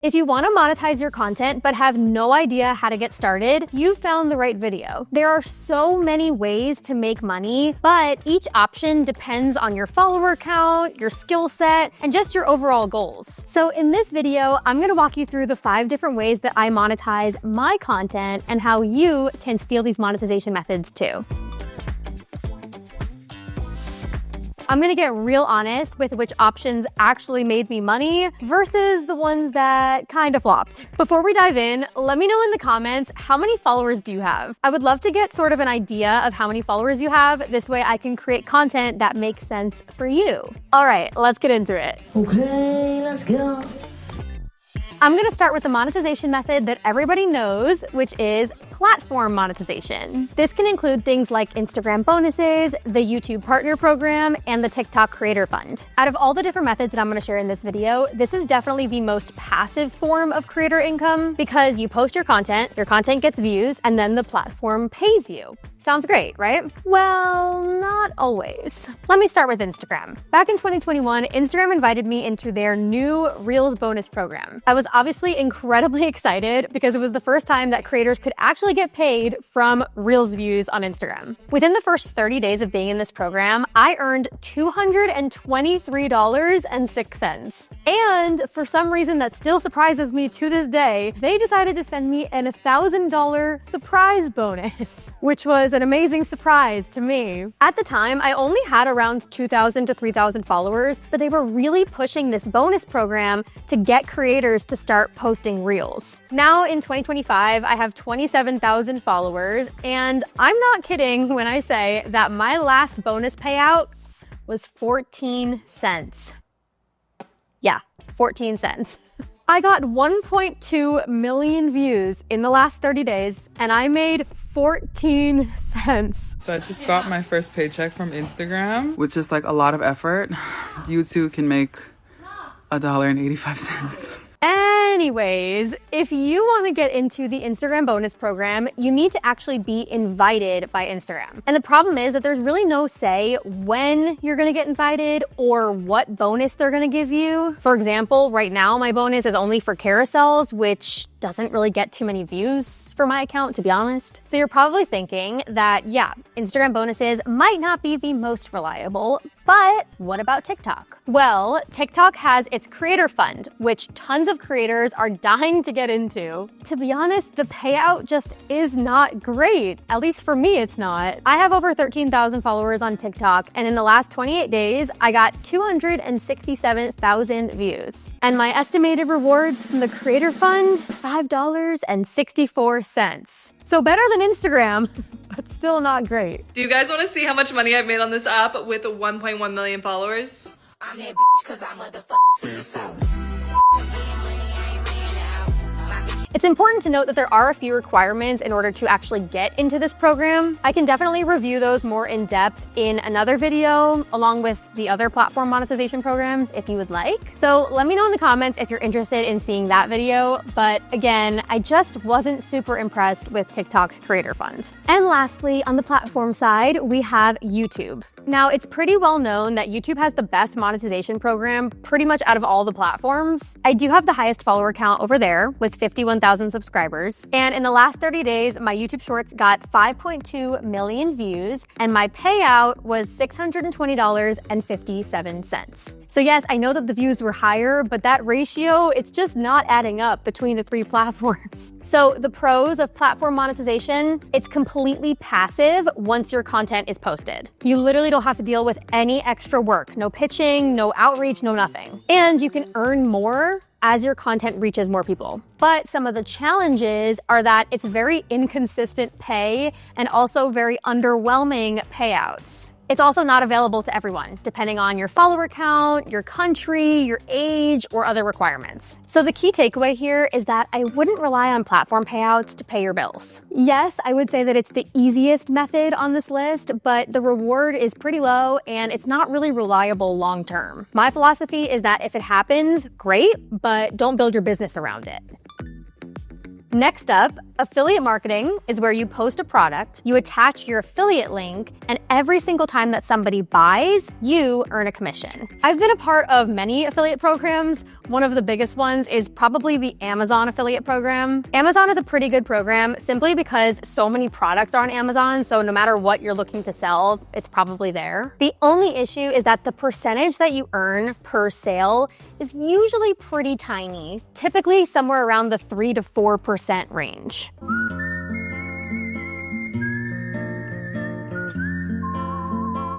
If you want to monetize your content but have no idea how to get started, you've found the right video. There are so many ways to make money, but each option depends on your follower count, your skill set, and just your overall goals. So in this video, I'm going to walk you through the 5 different ways that I monetize my content and how you can steal these monetization methods too. I'm gonna get real honest with which options actually made me money versus the ones that kind of flopped. Before we dive in, let me know in the comments, how many followers do you have? I would love to get sort of an idea of how many followers you have. This way I can create content that makes sense for you. All right, let's get into it. Okay, let's go. I'm gonna start with the monetization method that everybody knows, which is platform monetization. This can include things like Instagram bonuses, the YouTube Partner Program, and the TikTok Creator Fund. Out of all the different methods that I'm gonna share in this video, this is definitely the most passive form of creator income because you post your content gets views, and then the platform pays you. Sounds great, right? Well, not always. Let me start with Instagram. Back in 2021, Instagram invited me into their new Reels bonus program. I was obviously incredibly excited because it was the first time that creators could actually get paid from Reels views on Instagram. Within the first 30 days of being in this program, I earned $223.06. And for some reason that still surprises me to this day, they decided to send me an $1,000 surprise bonus, which was an amazing surprise to me. At the time, I only had around 2,000 to 3,000 followers, but they were really pushing this bonus program to get creators to start posting Reels. Now in 2025, I have 27,000 followers, and I'm not kidding when I say that my last bonus payout was 14 cents. Yeah, 14 cents. I got 1.2 million views in the last 30 days, and I made 14 cents. So I just got my first paycheck from Instagram, which is like a lot of effort. You too can make $1.85. Anyways, if you want to get into the Instagram bonus program, you need to actually be invited by Instagram. And the problem is that there's really no say when you're going to get invited or what bonus they're going to give you. For example, right now my bonus is only for carousels, which doesn't really get too many views for my account, to be honest. So you're probably thinking that, yeah, Instagram bonuses might not be the most reliable, but what about TikTok? Well, TikTok has its creator fund, which tons of creators are dying to get into. To be honest, the payout just is not great. At least for me, it's not. I have over 13,000 followers on TikTok, and in the last 28 days, I got 267,000 views. And my estimated rewards from the creator fund, $5.64. So better than Instagram, but still not great. Do you guys want to see how much money I've made on this app with 1.1 million followers? I'm that bitch cause I motherfucking so. It's important to note that there are a few requirements in order to actually get into this program. I can definitely review those more in depth in another video, along with the other platform monetization programs if you would like. So let me know in the comments if you're interested in seeing that video. But again, I just wasn't super impressed with TikTok's creator fund. And lastly, on the platform side, we have YouTube. Now, it's pretty well known that YouTube has the best monetization program pretty much out of all the platforms. I do have the highest follower count over there with 51,000 subscribers. And in the last 30 days, my YouTube Shorts got 5.2 million views, and my payout was $620.57. So yes, I know that the views were higher, but that ratio, it's just not adding up between the 3 platforms. So the pros of platform monetization, it's completely passive once your content is posted. You literally don't have to deal with any extra work. No pitching, no outreach, no nothing. And you can earn more as your content reaches more people. But some of the challenges are that it's very inconsistent pay and also very underwhelming payouts. It's also not available to everyone, depending on your follower count, your country, your age, or other requirements. So the key takeaway here is that I wouldn't rely on platform payouts to pay your bills. Yes, I would say that it's the easiest method on this list, but the reward is pretty low and it's not really reliable long term. My philosophy is that if it happens, great, but don't build your business around it. Next up, Affiliate marketing is where you post a product, you attach your affiliate link, and every single time that somebody buys, you earn a commission. I've been a part of many affiliate programs. One of the biggest ones is probably the Amazon affiliate program. Amazon is a pretty good program simply because so many products are on Amazon, so no matter what you're looking to sell, it's probably there. The only issue is that the percentage that you earn per sale is usually pretty tiny, typically somewhere around the 3 to 4% range.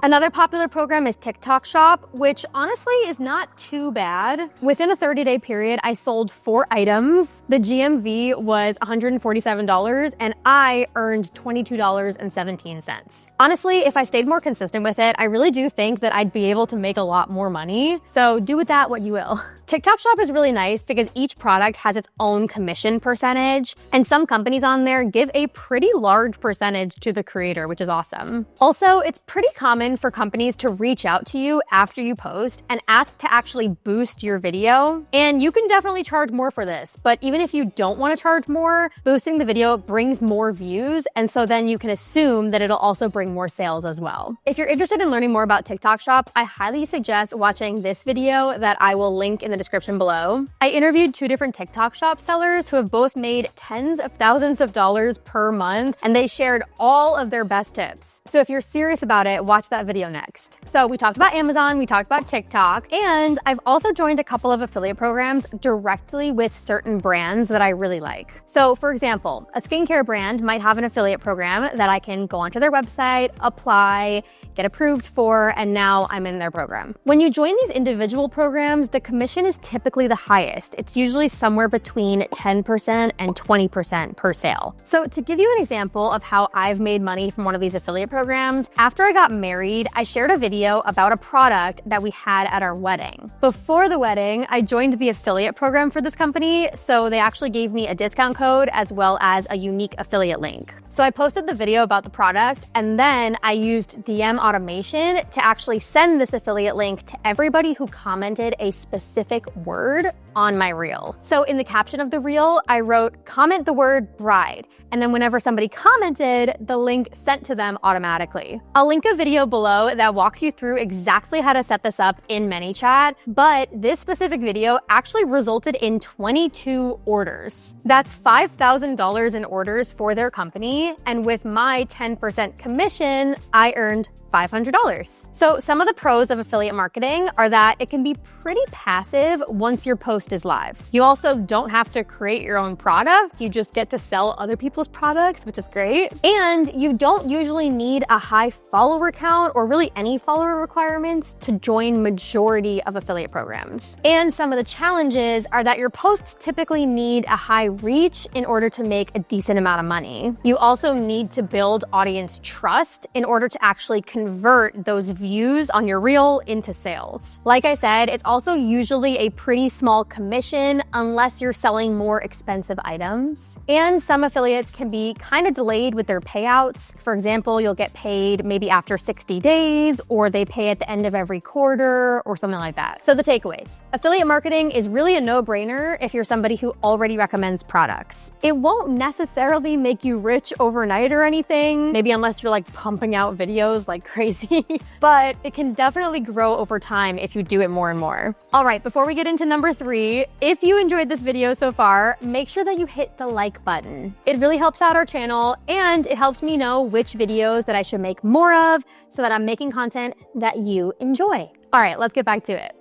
Another popular program is TikTok Shop, which honestly is not too bad. Within a 30-day period, I sold 4 items. The GMV was $147 and I earned $22.17. Honestly, if I stayed more consistent with it, I really do think that I'd be able to make a lot more money. So do with that what you will. TikTok Shop is really nice because each product has its own commission percentage, and some companies on there give a pretty large percentage to the creator, which is awesome. Also, it's pretty common for companies to reach out to you after you post and ask to actually boost your video. And you can definitely charge more for this, but even if you don't want to charge more, boosting the video brings more views, and so then you can assume that it'll also bring more sales as well. If you're interested in learning more about TikTok Shop, I highly suggest watching this video that I will link in the description below. I interviewed 2 different TikTok Shop sellers who have both made tens of thousands of dollars per month, and they shared all of their best tips. So if you're serious about it, watch that video next. So we talked about Amazon, we talked about TikTok, and I've also joined a couple of affiliate programs directly with certain brands that I really like. So for example, a skincare brand might have an affiliate program that I can go onto their website, apply, get approved for, and now I'm in their program. When you join these individual programs, the commission is typically the highest. It's usually somewhere between 10% and 20% per sale. So to give you an example of how I've made money from one of these affiliate programs, after I got married, I shared a video about a product that we had at our wedding. Before the wedding, I joined the affiliate program for this company, so they actually gave me a discount code as well as a unique affiliate link. So I posted the video about the product, and then I used DM automation to actually send this affiliate link to everybody who commented a specific word on my reel. So in the caption of the reel, I wrote, "Comment the word bride." And then whenever somebody commented, the link sent to them automatically. I'll link a video below that walks you through exactly how to set this up in Manychat, but this specific video actually resulted in 22 orders. That's $5,000 in orders for their company, and with my 10% commission, I earned $500. So some of the pros of affiliate marketing are that it can be pretty passive once your post is live. You also don't have to create your own product. You just get to sell other people's products, which is great. And you don't usually need a high follower count or really any follower requirements to join majority of affiliate programs. And some of the challenges are that your posts typically need a high reach in order to make a decent amount of money. You also need to build audience trust in order to actually convert those views on your reel into sales. Like I said, it's also usually a pretty small commission unless you're selling more expensive items. And some affiliates can be kind of delayed with their payouts. For example, you'll get paid maybe after 60 days, or they pay at the end of every quarter or something like that. So the takeaways. Affiliate marketing is really a no-brainer if you're somebody who already recommends products. It won't necessarily make you rich overnight or anything, maybe unless you're like pumping out videos like crazy, but it can definitely grow over time if you do it more and more. All right, before we get into number 3, if you enjoyed this video so far, make sure that you hit the like button. It really helps out our channel, and it helps me know which videos that I should make more of so that I'm making content that you enjoy. All right, let's get back to it.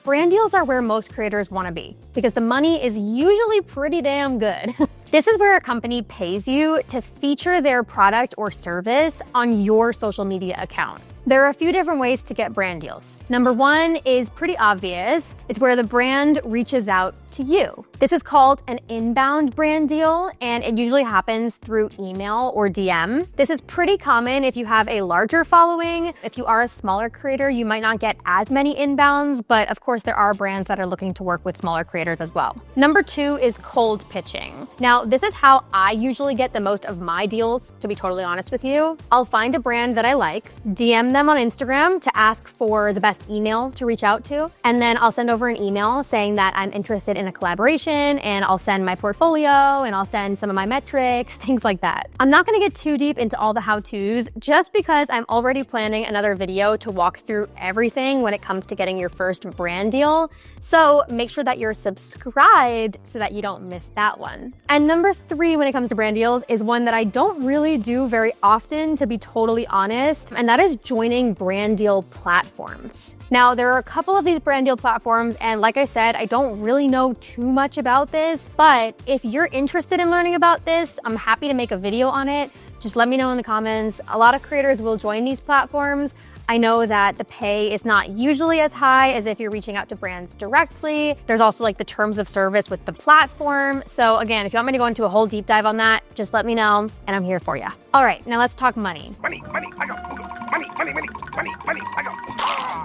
Brand deals are where most creators want to be because the money is usually pretty damn good. This is where a company pays you to feature their product or service on your social media account. There are a few different ways to get brand deals. Number 1 is pretty obvious. It's where the brand reaches out to you. This is called an inbound brand deal, and it usually happens through email or DM. This is pretty common if you have a larger following. If you are a smaller creator, you might not get as many inbounds, but of course there are brands that are looking to work with smaller creators as well. Number 2 is cold pitching. Now, this is how I usually get the most of my deals, to be totally honest with you. I'll find a brand that I like, DM them on Instagram to ask for the best email to reach out to. And then I'll send over an email saying that I'm interested in a collaboration, and I'll send my portfolio and I'll send some of my metrics, things like that. I'm not gonna get too deep into all the how-tos just because I'm already planning another video to walk through everything when it comes to getting your first brand deal. So make sure that you're subscribed so that you don't miss that one. And number 3 when it comes to brand deals is one that I don't really do very often, to be totally honest, and that is joining brand deal platforms. Now, there are a couple of these brand deal platforms, and like I said, I don't really know too much about this, but if you're interested in learning about this, I'm happy to make a video on it. Just let me know in the comments. A lot of creators will join these platforms. I know that the pay is not usually as high as if you're reaching out to brands directly. There's also like the terms of service with the platform. So again, if you want me to go into a whole deep dive on that, just let me know and I'm here for you. All right, now let's talk money. Money, I got money, I got.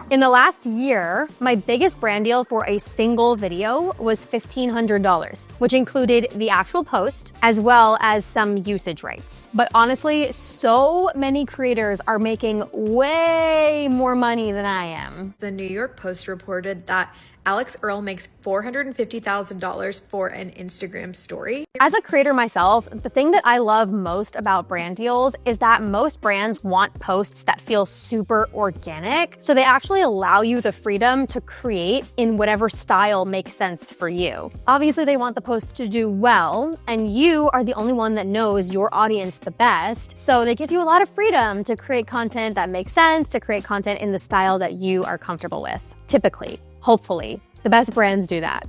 In the last year, my biggest brand deal for a single video was $1,500, which included the actual post as well as some usage rights. But honestly, so many creators are making way more money than I am. The New York Post reported that Alex Earl makes $450,000 for an Instagram story. As a creator myself, the thing that I love most about brand deals is that most brands want posts that feel super organic. So they actually allow you the freedom to create in whatever style makes sense for you. Obviously, they want the posts to do well, and you are the only one that knows your audience the best. So they give you a lot of freedom to create content that makes sense, to create content in the style that you are comfortable with. Typically, hopefully, the best brands do that.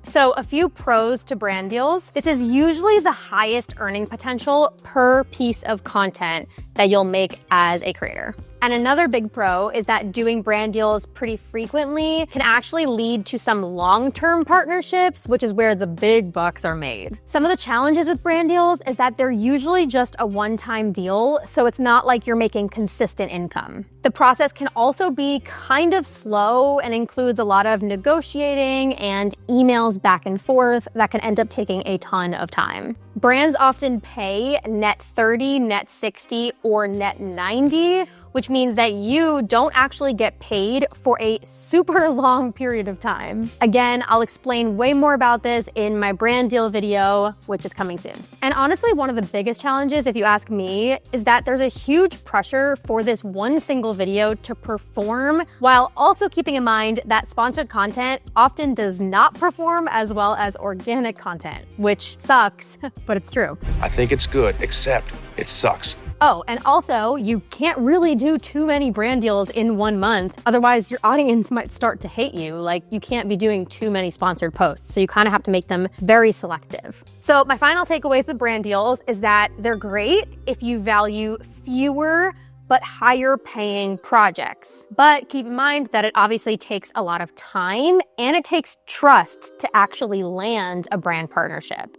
So a few pros to brand deals. This is usually the highest earning potential per piece of content that you'll make as a creator. And another big pro is that doing brand deals pretty frequently can actually lead to some long-term partnerships, which is where the big bucks are made. Some of the challenges with brand deals is that they're usually just a one-time deal, so it's not like you're making consistent income. The process can also be kind of slow and includes a lot of negotiating and emails back and forth that can end up taking a ton of time. Brands often pay net 30, net 60, or net 90, which means that you don't actually get paid for a super long period of time. Again, I'll explain way more about this in my brand deal video, which is coming soon. And honestly, one of the biggest challenges, if you ask me, is that there's a huge pressure for this one single video to perform, while also keeping in mind that sponsored content often does not perform as well as organic content, which sucks, but it's true. I think it's good, except it sucks. Oh, and also, you can't really do too many brand deals in 1 month. Otherwise, your audience might start to hate you. Like, you can't be doing too many sponsored posts. So you kind of have to make them very selective. So my final takeaways with brand deals is that they're great if you value fewer but higher paying projects. But keep in mind that it obviously takes a lot of time and it takes trust to actually land a brand partnership.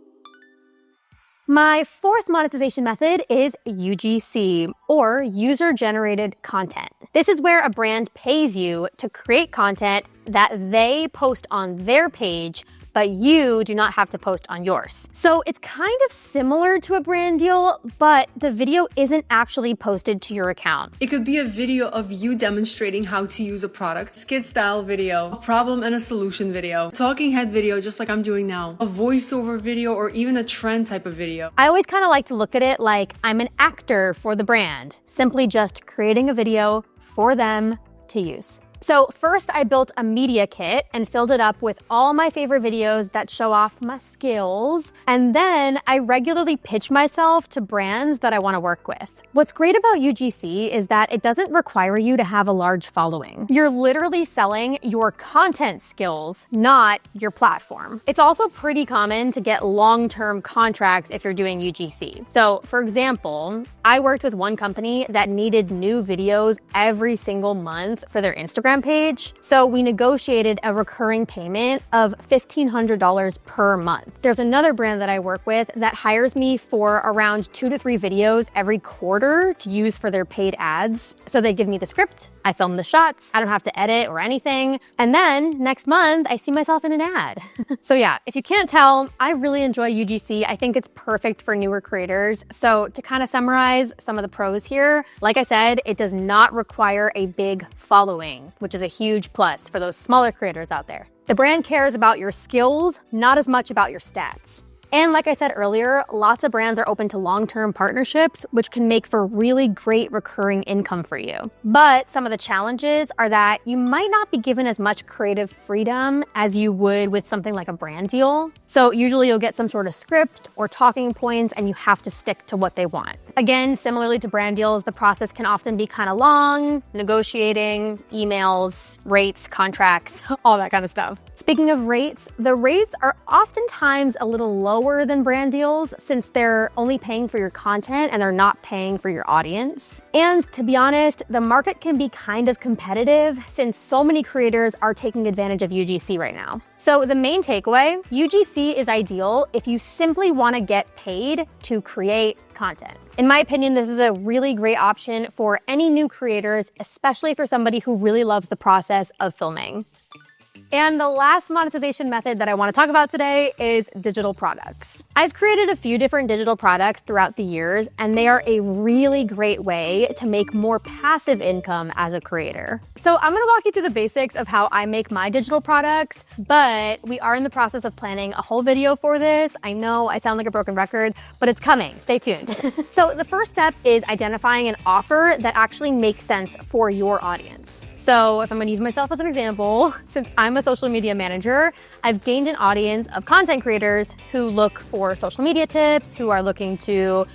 My fourth monetization method is UGC, or user-generated content. This is where a brand pays you to create content that they post on their page, but you do not have to post on yours. So it's kind of similar to a brand deal, but the video isn't actually posted to your account. It could be a video of you demonstrating how to use a product, skit style video, a problem and a solution video, talking head video just like I'm doing now, a voiceover video, or even a trend type of video. I always kind of like to look at it like I'm an actor for the brand, simply just creating a video for them to use. So first I built a media kit and filled it up with all my favorite videos that show off my skills. And then I regularly pitch myself to brands that I want to work with. What's great about UGC is that it doesn't require you to have a large following. You're literally selling your content skills, not your platform. It's also pretty common to get long-term contracts if you're doing UGC. So for example, I worked with one company that needed new videos every single month for their Instagram Instagram page. So we negotiated a recurring payment of $1,500 per month. There's another brand that I work with that hires me for around 2 to 3 videos every quarter to use for their paid ads. So they give me the script, I film the shots, I don't have to edit or anything. And then next month, I see myself in an ad. So yeah, if you can't tell, I really enjoy UGC. I think it's perfect for newer creators. So to kind of summarize some of the pros here, like I said, it does not require a big following, which is a huge plus for those smaller creators out there. The brand cares about your skills, not as much about your stats. And like I said earlier, lots of brands are open to long-term partnerships, which can make for really great recurring income for you. But some of the challenges are that you might not be given as much creative freedom as you would with something like a brand deal. So usually you'll get some sort of script or talking points and you have to stick to what they want. Again, similarly to brand deals, the process can often be kind of long, negotiating, emails, rates, contracts, all that kind of stuff. Speaking of rates, the rates are oftentimes a little lower than brand deals since they're only paying for your content and they're not paying for your audience. And to be honest, the market can be kind of competitive since so many creators are taking advantage of UGC right now. So the main takeaway, UGC is ideal if you simply want to get paid to create content. In my opinion, this is a really great option for any new creators, especially for somebody who really loves the process of filming. And the last monetization method that I want to talk about today is digital products. I've created a few different digital products throughout the years, and they are a really great way to make more passive income as a creator. So I'm going to walk you through the basics of how I make my digital products, but we are in the process of planning a whole video for this. I know I sound like a broken record, but it's coming. Stay tuned. So the first step is identifying an offer that actually makes sense for your audience. So if I'm going to use myself as an example, since I'm a social media manager, I've gained an audience of content creators who look for social media tips, who are looking to,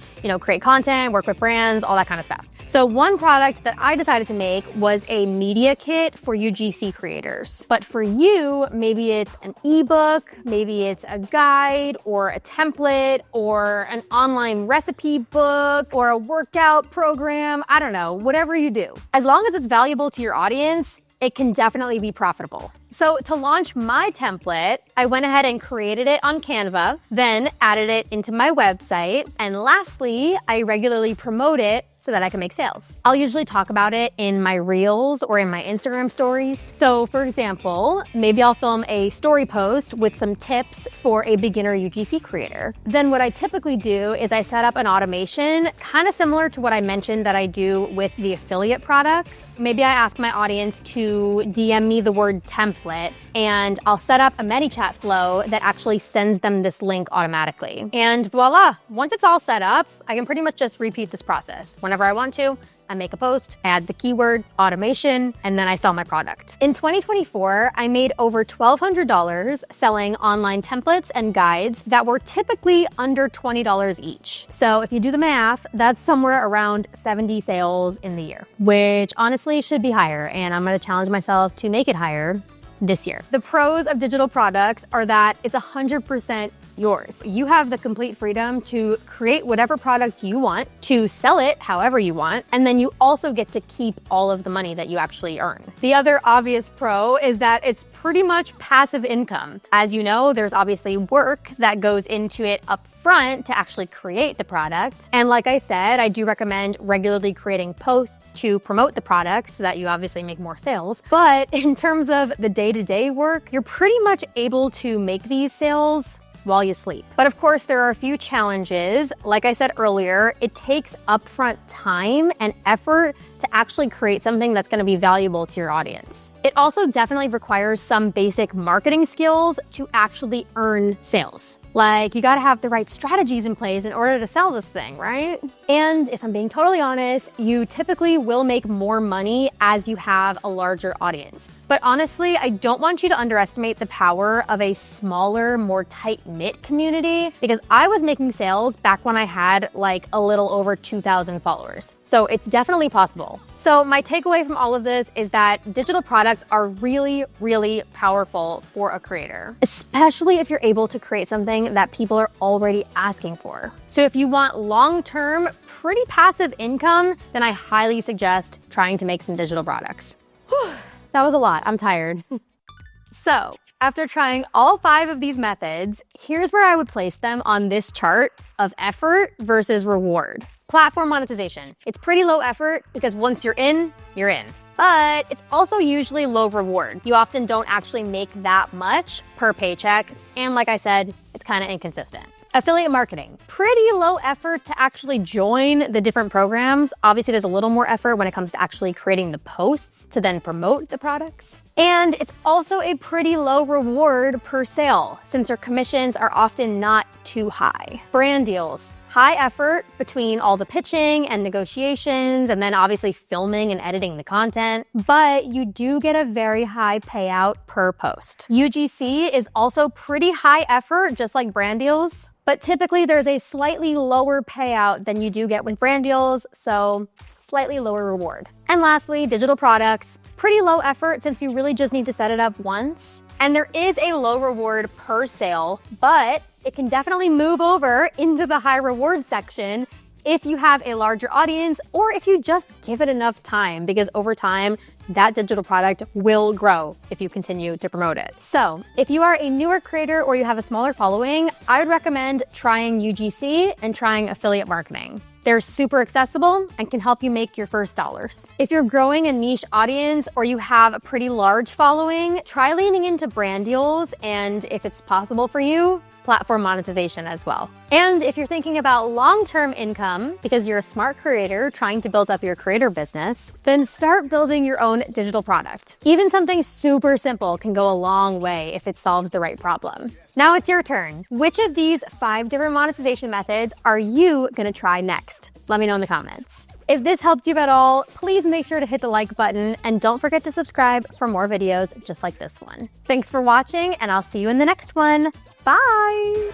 create content, work with brands, all that kind of stuff. So one product that I decided to make was a media kit for UGC creators. But for you, maybe it's an ebook, maybe it's a guide or a template or an online recipe book or a workout program. I don't know, whatever you do. As long as it's valuable to your audience, it can definitely be profitable. So to launch my template, I went ahead and created it on Canva, then added it into my website, and lastly, I regularly promote it so that I can make sales. I'll usually talk about it in my reels or in my Instagram stories. So for example, maybe I'll film a story post with some tips for a beginner UGC creator. Then what I typically do is I set up an automation, kind of similar to what I mentioned that I do with the affiliate products. Maybe I ask my audience to DM me the word template, and I'll set up a Manychat flow that actually sends them this link automatically. And voila, once it's all set up, I can pretty much just repeat this process. Whenever I want to, I make a post, add the keyword, automation, and then I sell my product. In 2024, I made over $1,200 selling online templates and guides that were typically under $20 each. So if you do the math, that's somewhere around 70 sales in the year, which honestly should be higher, and I'm gonna challenge myself to make it higher this year. The pros of digital products are that it's 100% yours. You have the complete freedom to create whatever product you want, to sell it however you want, and then you also get to keep all of the money that you actually earn. The other obvious pro is that it's pretty much passive income. As you know, there's obviously work that goes into it up front to actually create the product. And like I said, I do recommend regularly creating posts to promote the product so that you obviously make more sales. But in terms of the day-to-day work, you're pretty much able to make these sales while you sleep. But of course, there are a few challenges. Like I said earlier, it takes upfront time and effort to actually create something that's going to be valuable to your audience. It also definitely requires some basic marketing skills to actually earn sales. Like, you gotta have the right strategies in place in order to sell this thing, right? And if I'm being totally honest, you typically will make more money as you have a larger audience. But honestly, I don't want you to underestimate the power of a smaller, more tight-knit community, because I was making sales back when I had like a little over 2,000 followers. So it's definitely possible. So my takeaway from all of this is that digital products are really, really powerful for a creator, especially if you're able to create something that people are already asking for. So if you want long-term, pretty passive income, then I highly suggest trying to make some digital products. That was a lot. I'm tired. So, after trying all 5 of these methods, here's where I would place them on this chart of effort versus reward. Platform monetization. It's pretty low effort because once you're in, you're in. But it's also usually low reward. You often don't actually make that much per paycheck. And like I said, it's kind of inconsistent. Affiliate marketing. Pretty low effort to actually join the different programs. Obviously, there's a little more effort when it comes to actually creating the posts to then promote the products. And it's also a pretty low reward per sale, since your commissions are often not too high. Brand deals. High effort between all the pitching and negotiations, and then obviously filming and editing the content, but you do get a very high payout per post. UGC is also pretty high effort, just like brand deals, but typically there's a slightly lower payout than you do get with brand deals, so slightly lower reward. And lastly, digital products. Pretty low effort since you really just need to set it up once. And there is a low reward per sale, but it can definitely move over into the high reward section if you have a larger audience or if you just give it enough time, because over time, that digital product will grow if you continue to promote it. So if you are a newer creator or you have a smaller following, I would recommend trying UGC and trying affiliate marketing. They're super accessible and can help you make your first dollars. If you're growing a niche audience or you have a pretty large following, try leaning into brand deals and, if it's possible for you, platform monetization as well. And if you're thinking about long-term income because you're a smart creator trying to build up your creator business, then start building your own digital product. Even something super simple can go a long way if it solves the right problem. Now it's your turn. Which of these 5 different monetization methods are you gonna try next? Let me know in the comments. If this helped you at all, please make sure to hit the like button and don't forget to subscribe for more videos just like this one. Thanks for watching, and I'll see you in the next one. Bye!